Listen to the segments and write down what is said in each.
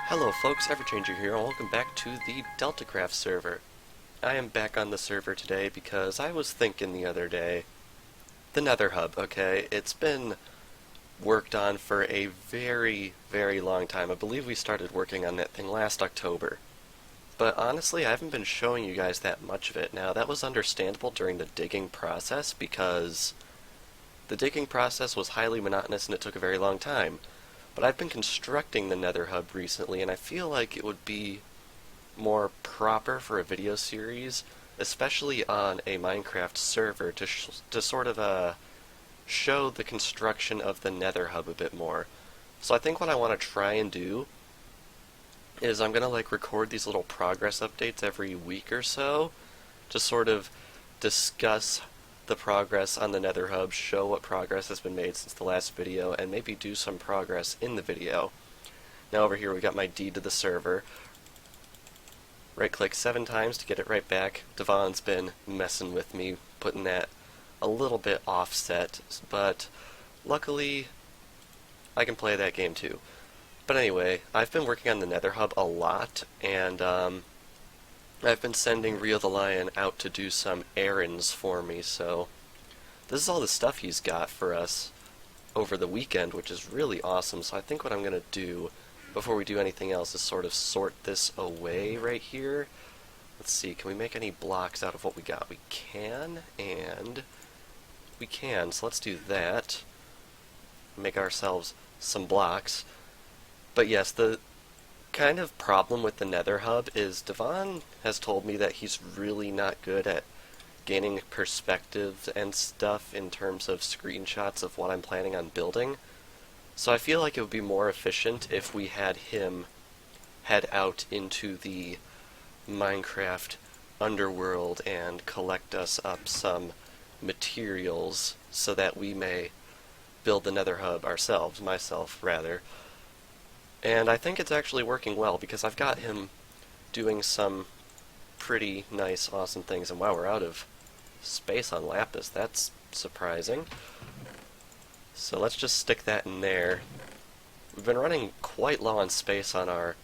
Hello folks, Everchanger here, and welcome back to the DeltaCraft server. I am back on the server today because I was thinking the other day, the Nether Hub, okay, it's been worked on for a very, very long time. I believe we started working on that thing last October. But honestly, I haven't been showing you guys that much of it. Now, that was understandable during the digging process because the digging process was highly monotonous and it took a very long time. But I've been constructing the Nether Hub recently, and I feel like it would be more proper for a video series, especially on a Minecraft server, to sort of show the construction of the Nether Hub a bit more. So I think what I want to try and do is I'm going to record these little progress updates every week or so to sort of discuss the progress on the Nether Hub, show what progress has been made since the last video, and maybe do some progress in the video. Now over here we got my deed to the server. Right click 7 times to get it right back. Devon's been messing with me, putting that a little bit offset, but luckily I can play that game too. But anyway, I've been working on the Nether Hub a lot, and I've been sending Rio the Lion out to do some errands for me, so this is all the stuff he's got for us over the weekend, which is really awesome. So I think what I'm going to do before we do anything else is sort of sort this away right here. Let's see, can we make any blocks out of what we got? We can, and we can, so let's do that. Make ourselves some blocks. But yes, the kind of problem with the Nether Hub is Devon has told me that he's really not good at gaining perspective and stuff in terms of screenshots of what I'm planning on building. So I feel like it would be more efficient if we had him head out into the Minecraft underworld and collect us up some materials so that we may build the Nether Hub ourselves, myself rather. And I think it's actually working well because I've got him doing some pretty nice, awesome things. And wow, we're out of space on lapis. That's surprising. So let's just stick that in there. We've been running quite low on space on our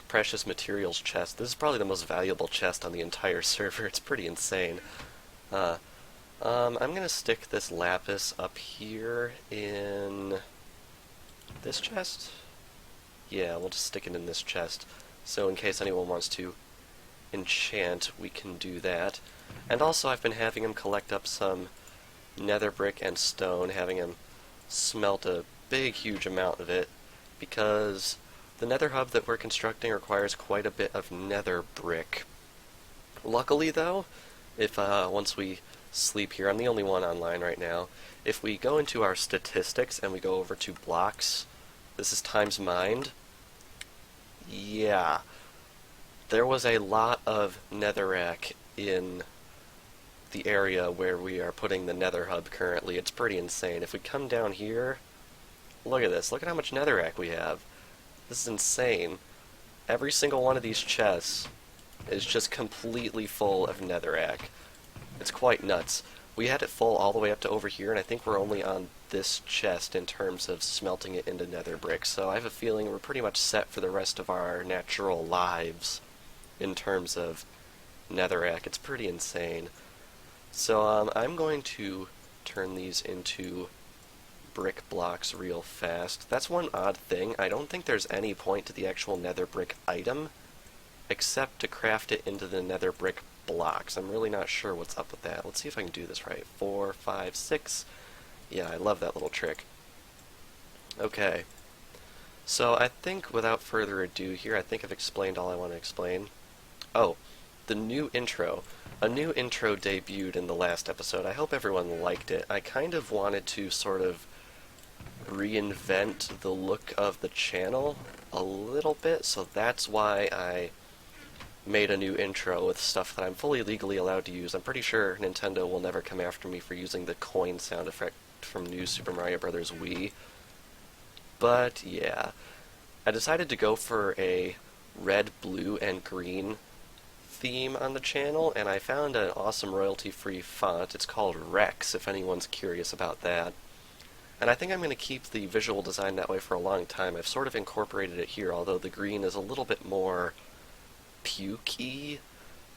precious materials chest. This is probably the most valuable chest on the entire server. It's pretty insane. I'm going to stick this lapis up here in this chest. Yeah, we'll just stick it in this chest, so in case anyone wants to enchant, we can do that. And also I've been having him collect up some nether brick and stone, having him smelt a big, huge amount of it, because the Nether Hub that we're constructing requires quite a bit of nether brick. Luckily though, if once we sleep here, I'm the only one online right now, if we go into our statistics and we go over to blocks, this is times mined. Yeah, there was a lot of netherrack in the area where we are putting the Nether Hub currently. It's pretty insane. If we come down here, look at this. Look at how much netherrack we have. This is insane. Every single one of these chests is just completely full of netherrack. It's quite nuts. We had it full all the way up to over here, and I think we're only on this chest in terms of smelting it into nether brick, so I have a feeling we're pretty much set for the rest of our natural lives in terms of netherrack. It's pretty insane. So I'm going to turn these into brick blocks real fast. That's one odd thing. I don't think there's any point to the actual nether brick item except to craft it into the nether brick blocks. I'm really not sure what's up with that. Let's see if I can do this right. 4, 5, 6. Yeah, I love that little trick. Okay. So I think without further ado here, I think I've explained all I want to explain. Oh, the new intro. A new intro debuted in the last episode. I hope everyone liked it. I kind of wanted to sort of reinvent the look of the channel a little bit, so that's why I made a new intro with stuff that I'm fully legally allowed to use. I'm pretty sure Nintendo will never come after me for using the coin sound effect from New Super Mario Bros. Wii. But yeah, I decided to go for a red, blue, and green theme on the channel, and I found an awesome royalty-free font. It's called Rex, if anyone's curious about that. And I think I'm going to keep the visual design that way for a long time. I've sort of incorporated it here, although the green is a little bit more pukey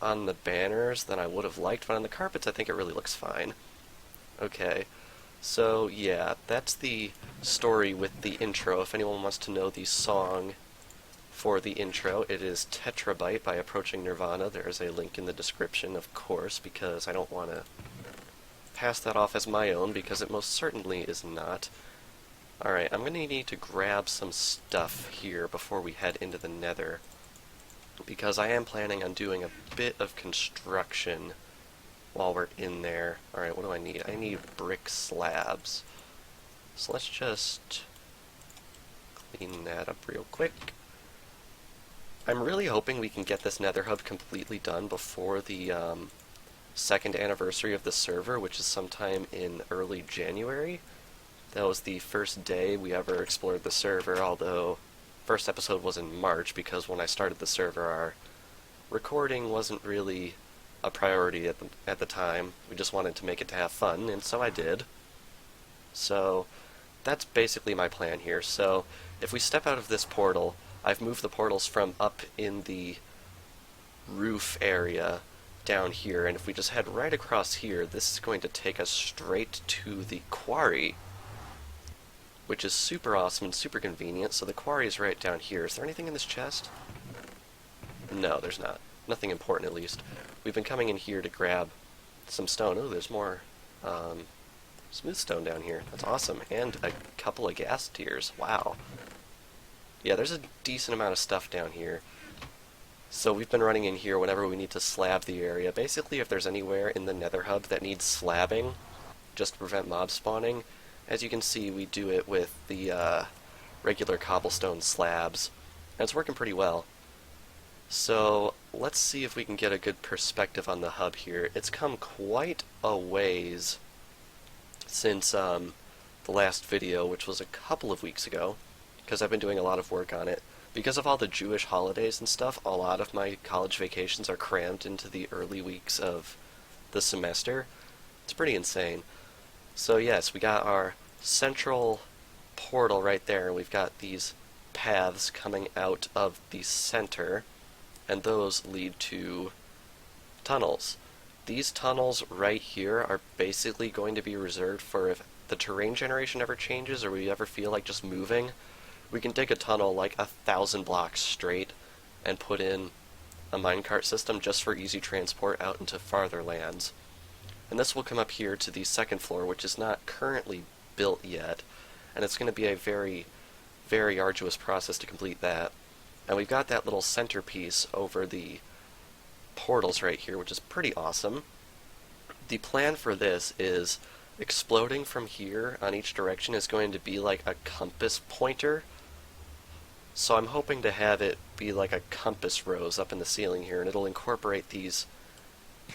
on the banners than I would have liked, but on the carpets I think it really looks fine. Okay, so yeah, that's the story with the intro. If anyone wants to know the song for the intro, it is Tetrabyte by Approaching Nirvana. There is a link in the description, of course, because I don't want to pass that off as my own, because it most certainly is not. Alright, I'm going to need to grab some stuff here before we head into the Nether, because I am planning on doing a bit of construction while we're in there. Alright, what do I need? I need brick slabs. So let's just clean that up real quick. I'm really hoping we can get this Nether Hub completely done before the second anniversary of the server, which is sometime in early January. That was the first day we ever explored the server, although first episode was in March, because when I started the server our recording wasn't really a priority at the time. We just wanted to make it to have fun, and so I did. So that's basically my plan here. So if we step out of this portal, I've moved the portals from up in the roof area down here, and if we just head right across here, this is going to take us straight to the quarry, which is super awesome and super convenient. So the quarry is right down here. Is there anything in this chest? No, there's not. Nothing important, at least. We've been coming in here to grab some stone. Oh, there's more smooth stone down here. That's awesome. And a couple of gas tiers. Wow. Yeah, there's a decent amount of stuff down here. So we've been running in here whenever we need to slab the area. Basically, if there's anywhere in the Nether Hub that needs slabbing, just to prevent mob spawning, as you can see, we do it with the regular cobblestone slabs, and it's working pretty well. So let's see if we can get a good perspective on the hub here. It's come quite a ways since the last video, which was a couple of weeks ago, because I've been doing a lot of work on it. Because of all the Jewish holidays and stuff, a lot of my college vacations are crammed into the early weeks of the semester. It's pretty insane. So yes, we got our central portal right there, and we've got these paths coming out of the center, and those lead to tunnels. These tunnels right here are basically going to be reserved for if the terrain generation ever changes or we ever feel like just moving. We can dig a tunnel like 1,000 blocks straight and put in a minecart system just for easy transport out into farther lands. And this will come up here to the second floor, which is not currently built yet, and it's going to be a very, very arduous process to complete that. And we've got that little centerpiece over the portals right here, which is pretty awesome. The plan for this is exploding from here on each direction is going to be like a compass pointer. So I'm hoping to have it be like a compass rose up in the ceiling here, and it'll incorporate these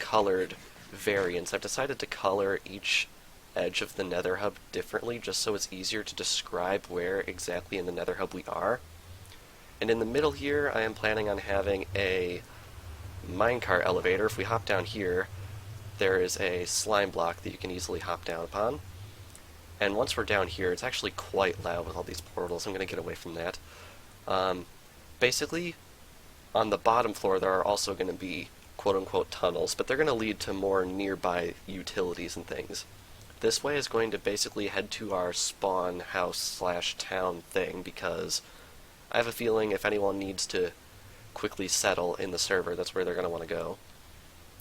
colored variants. I've decided to color each edge of the Nether Hub differently, just so it's easier to describe where exactly in the Nether Hub we are. And in the middle here, I am planning on having a minecart elevator. If we hop down here, there is a slime block that you can easily hop down upon. And once we're down here, it's actually quite loud with all these portals. I'm going to get away from that. Basically, on the bottom floor there are also going to be quote-unquote tunnels, but they're going to lead to more nearby utilities and things. This way is going to basically head to our spawn house / town thing, because I have a feeling if anyone needs to quickly settle in the server, that's where they're going to want to go.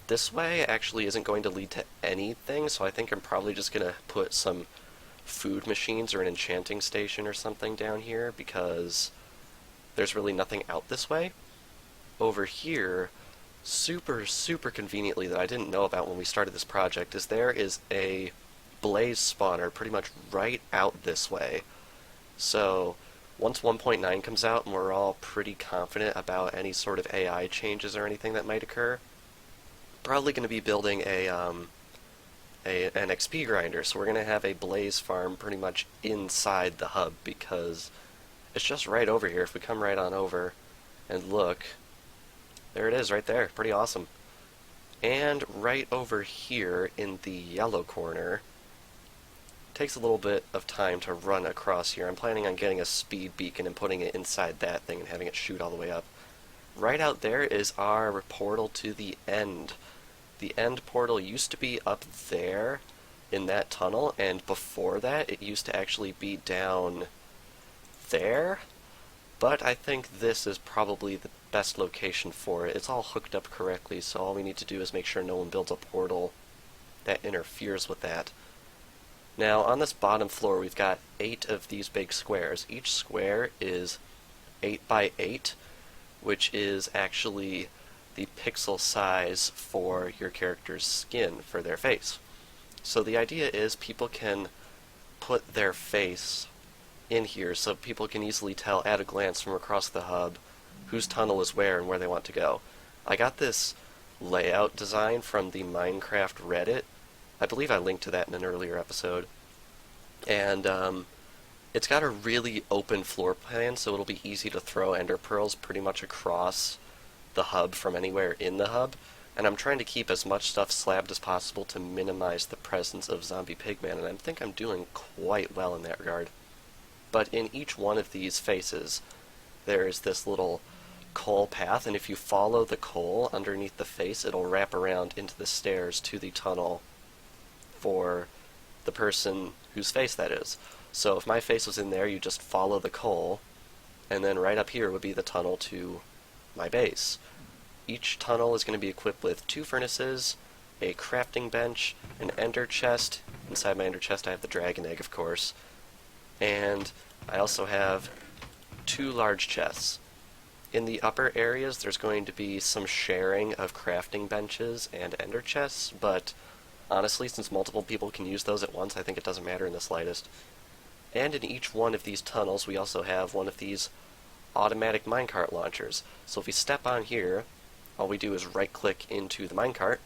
This way actually isn't going to lead to anything, so I think I'm probably just going to put some food machines or an enchanting station or something down here, because there's really nothing out this way. Over here, super conveniently, that I didn't know about when we started this project, is there is a blaze spawner pretty much right out this way. So once 1.9 comes out and we're all pretty confident about any sort of AI changes or anything that might occur, probably going to be building an XP grinder. So we're going to have a blaze farm pretty much inside the hub, because it's just right over here. If we come right on over and look, there it is right there. Pretty awesome. And right over here in the yellow corner, takes a little bit of time to run across here. I'm planning on getting a speed beacon and putting it inside that thing and having it shoot all the way up. Right out there is our portal to the end. The end portal used to be up there in that tunnel, and before that it used to actually be down there, but I think this is probably the best location for it. It's all hooked up correctly, so all we need to do is make sure no one builds a portal that interferes with that. Now, on this bottom floor, we've got 8 of these big squares. Each square is 8 by 8, which is actually the pixel size for your character's skin for their face. So the idea is people can put their face in here so people can easily tell at a glance from across the hub whose tunnel is where and where they want to go. I got this layout design from the Minecraft Reddit. I believe I linked to that in an earlier episode. And it's got a really open floor plan, so it'll be easy to throw ender pearls pretty much across the hub from anywhere in the hub. And I'm trying to keep as much stuff slabbed as possible to minimize the presence of zombie pigman, and I think I'm doing quite well in that regard. But in each one of these faces, there is this little coal path, and if you follow the coal underneath the face, it'll wrap around into the stairs to the tunnel for the person whose face that is. So if my face was in there, you just follow the coal, and then right up here would be the tunnel to my base. Each tunnel is going to be equipped with 2 furnaces, a crafting bench, an ender chest. Inside my ender chest I have the dragon egg, of course. And I also have 2 large chests. In the upper areas there's going to be some sharing of crafting benches and ender chests, but honestly, since multiple people can use those at once, I think it doesn't matter in the slightest. And in each one of these tunnels we also have one of these automatic minecart launchers. So if we step on here, all we do is right-click into the minecart,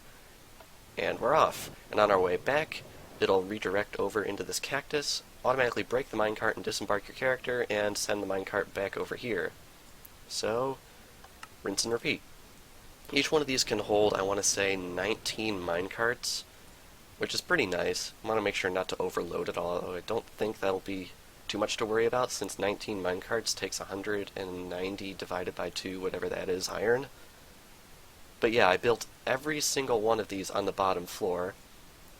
and we're off. And on our way back, it'll redirect over into this cactus, automatically break the minecart and disembark your character, and send the minecart back over here. So, rinse and repeat. Each one of these can hold, I want to say, 19 minecarts, which is pretty nice. I want to make sure not to overload it all, although I don't think that'll be too much to worry about, since 19 minecarts takes 190 divided by 2, whatever that is, iron. But yeah, I built every single one of these on the bottom floor.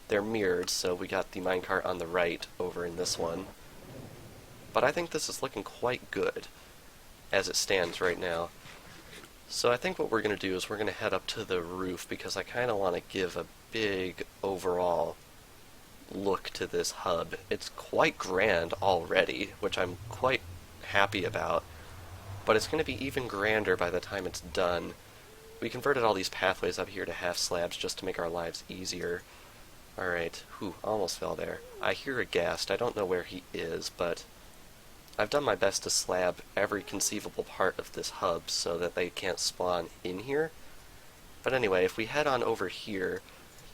They're mirrored, so we got the minecart on the right over in this one. But I think this is looking quite good as it stands right now. So I think what we're going to do is we're going to head up to the roof, because I kind of want to give a big overall look to this hub. It's quite grand already, which I'm quite happy about, but it's going to be even grander by the time it's done. We converted all these pathways up here to half slabs just to make our lives easier. Alright, almost fell there. I hear a ghast. I don't know where he is, but I've done my best to slab every conceivable part of this hub so that they can't spawn in here. But anyway, if we head on over here,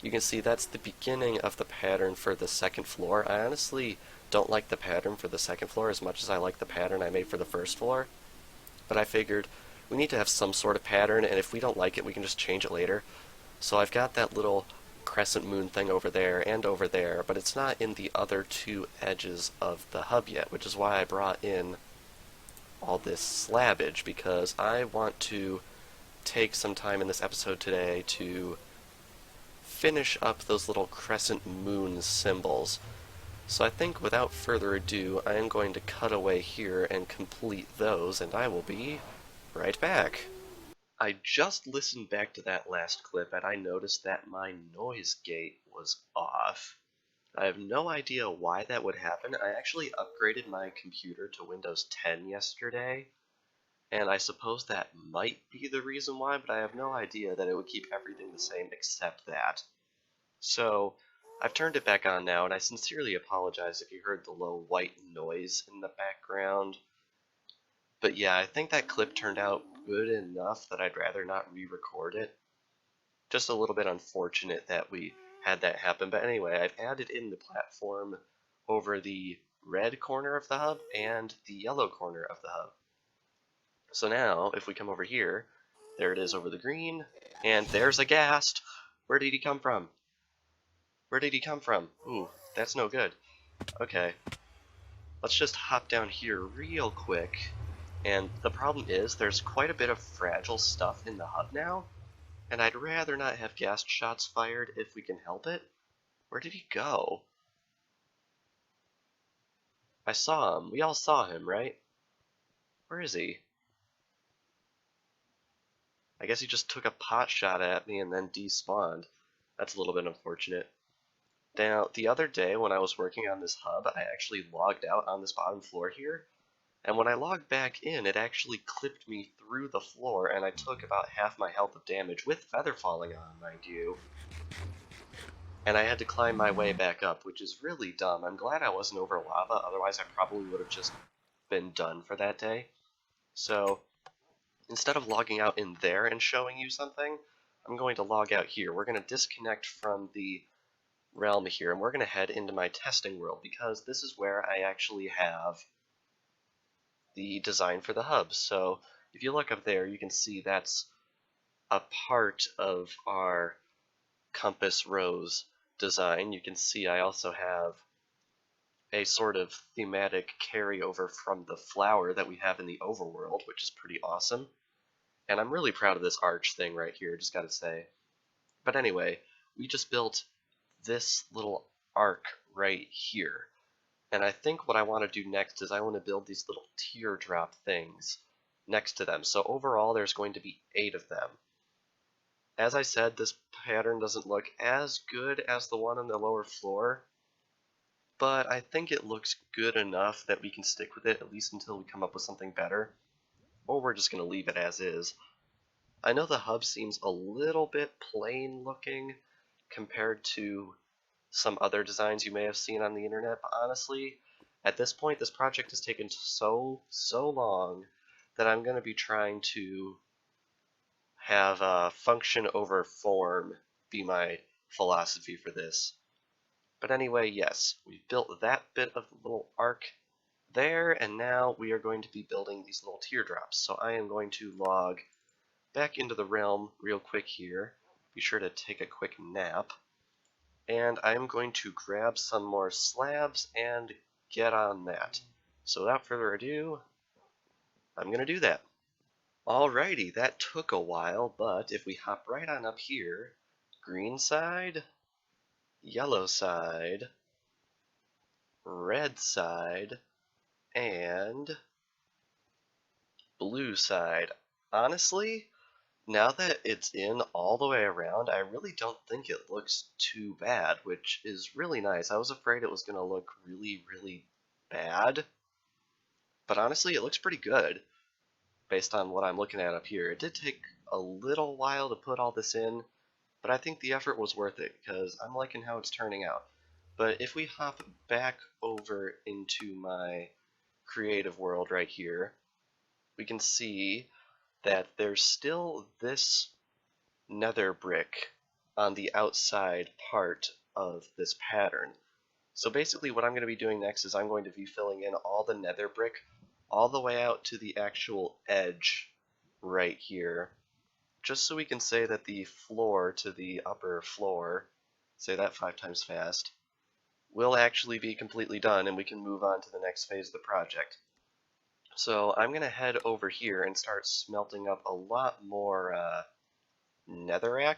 you can see that's the beginning of the pattern for the second floor. I honestly don't like the pattern for the second floor as much as I like the pattern I made for the first floor, but I figured we need to have some sort of pattern, and if we don't like it, we can just change it later. So I've got that little crescent moon thing over there and over there, but it's not in the other 2 edges of the hub yet, which is why I brought in all this slabbage, because I want to take some time in this episode today to finish up those little crescent moon symbols. So I think without further ado, I am going to cut away here and complete those, and I will be right back. I just listened back to that last clip, and I noticed that my noise gate was off. I have no idea why that would happen. I actually upgraded my computer to Windows 10 yesterday, and I suppose that might be the reason why, but I have no idea that it would keep everything the same except that. So, I've turned it back on now, and I sincerely apologize if you heard the low white noise in the background. But yeah, I think that clip turned out good enough that I'd rather not re-record it. Just a little bit unfortunate that we had that happen, but anyway, I've added in the platform over the red corner of the hub and the yellow corner of the hub. So now, if we come over here, there it is over the green, and there's a ghast! Where did he come from? Where did he come from? Ooh, that's no good. Okay, let's just hop down here real quick. And the problem is, there's quite a bit of fragile stuff in the hub now, and I'd rather not have gas shots fired if we can help it. Where did he go? I saw him. We all saw him, right? Where is he? I guess he just took a pot shot at me and then despawned. That's a little bit unfortunate. Now, the other day when I was working on this hub, I actually logged out on this bottom floor here, and when I logged back in, it actually clipped me through the floor, and I took about half my health of damage, with feather falling on, mind you. And I had to climb my way back up, which is really dumb. I'm glad I wasn't over lava, otherwise I probably would have just been done for that day. So, instead of logging out in there and showing you something, I'm going to log out here. We're going to disconnect from the realm here, and we're going to head into my testing world, because this is where I actually have the design for the hub. So if you look up there, you can see that's a part of our compass rose design. You can see I also have a sort of thematic carryover from the flower that we have in the overworld, which is pretty awesome. And I'm really proud of this arch thing right here, just gotta say. But anyway, we just built this little arc right here. And I think what I want to do next is I want to build these little teardrop things next to them. So overall there's going to be 8 of them. As I said, this pattern doesn't look as good as the one on the lower floor, but I think it looks good enough that we can stick with it at least until we come up with something better. Or we're just going to leave it as is. I know the hub seems a little bit plain looking compared to some other designs you may have seen on the internet, but honestly, at this point, this project has taken so long that I'm going to be trying to have function over form be my philosophy for this. But anyway, yes, we've built that bit of the little arc there, and now we are going to be building these little teardrops. So I am going to log back into the realm real quick here. Be sure to take a quick nap. And I'm going to grab some more slabs and get on that. So without further ado, I'm going to do that. Alrighty, that took a while, but if we hop right on up here, green side, yellow side, red side, and blue side. Honestly, now that it's in all the way around, I really don't think it looks too bad, which is really nice. I was afraid it was going to look really bad, but honestly, it looks pretty good based on what I'm looking at up here. It did take a little while to put all this in, but I think the effort was worth it because I'm liking how it's turning out. But if we hop back over into my creative world right here, we can see that there's still this nether brick on the outside part of this pattern. So basically what I'm going to be doing next is I'm going to be filling in all the nether brick all the way out to the actual edge right here, just so we can say that the floor to the upper floor, say that 5 times fast, will actually be completely done and we can move on to the next phase of the project. So I'm going to head over here and start smelting up a lot more netherrack,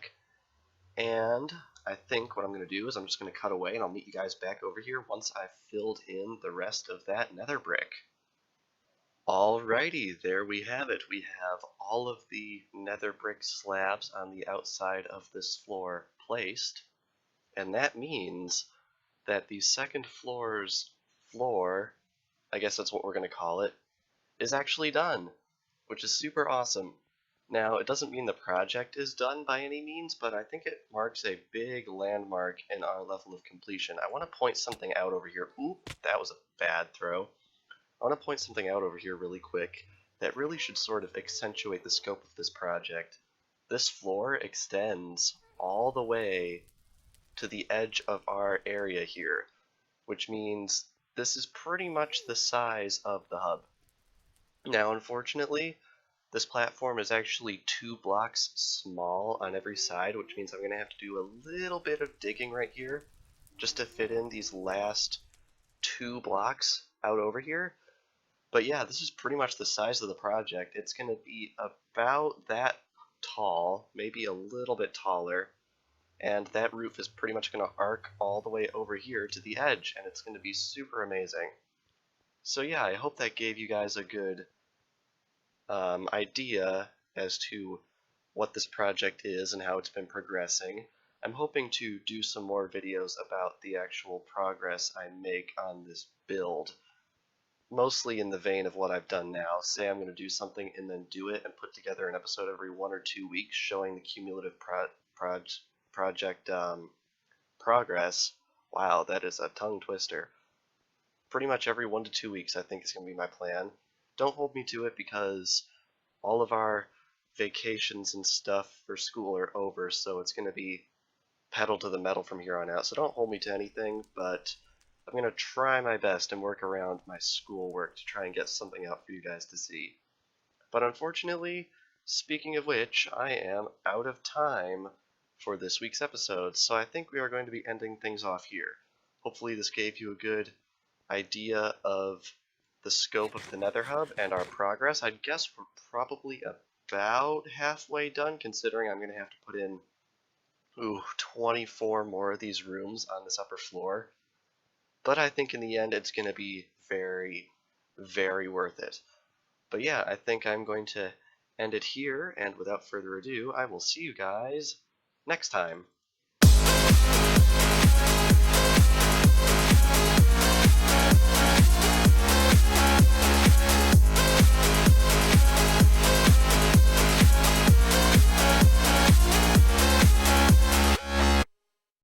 and I think what I'm going to do is I'm just going to cut away and I'll meet you guys back over here once I've filled in the rest of that nether brick. Alrighty, there we have it. We have all of the nether brick slabs on the outside of this floor placed, and that means that the second floor's floor, I guess that's what we're going to call it, is actually done, which is super awesome. Now, it doesn't mean the project is done by any means, but I think it marks a big landmark in our level of completion. I want to point something out over here. Oop, that was a bad throw. I want to point something out over here really quick that really should sort of accentuate the scope of this project. This floor extends all the way to the edge of our area here, which means this is pretty much the size of the hub. Now, unfortunately, this platform is actually 2 blocks small on every side, which means I'm going to have to do a little bit of digging right here just to fit in these last 2 blocks out over here. But yeah, this is pretty much the size of the project. It's going to be about that tall, maybe a little bit taller, and that roof is pretty much going to arc all the way over here to the edge, and it's going to be super amazing. So yeah, I hope that gave you guys a good idea as to what this project is and how it's been progressing. I'm hoping to do some more videos about the actual progress I make on this build, mostly in the vein of what I've done now. Say I'm going to do something and then do it and put together an episode every 1 or 2 weeks showing the cumulative project progress. Wow, that is a tongue twister. Pretty much every 1 to 2 weeks I think is going to be my plan. Don't hold me to it because all of our vacations and stuff for school are over, so it's going to be pedal to the metal from here on out. So don't hold me to anything, but I'm going to try my best and work around my schoolwork to try and get something out for you guys to see. But unfortunately, speaking of which, I am out of time for this week's episode, so I think we are going to be ending things off here. Hopefully this gave you a good idea of the scope of the Nether Hub and our progress. I guess we're probably about halfway done, considering I'm going to have to put in 24 more of these rooms on this upper floor. But I think in the end it's going to be very, very worth it. But yeah, I think I'm going to end it here, and without further ado, I will see you guys next time.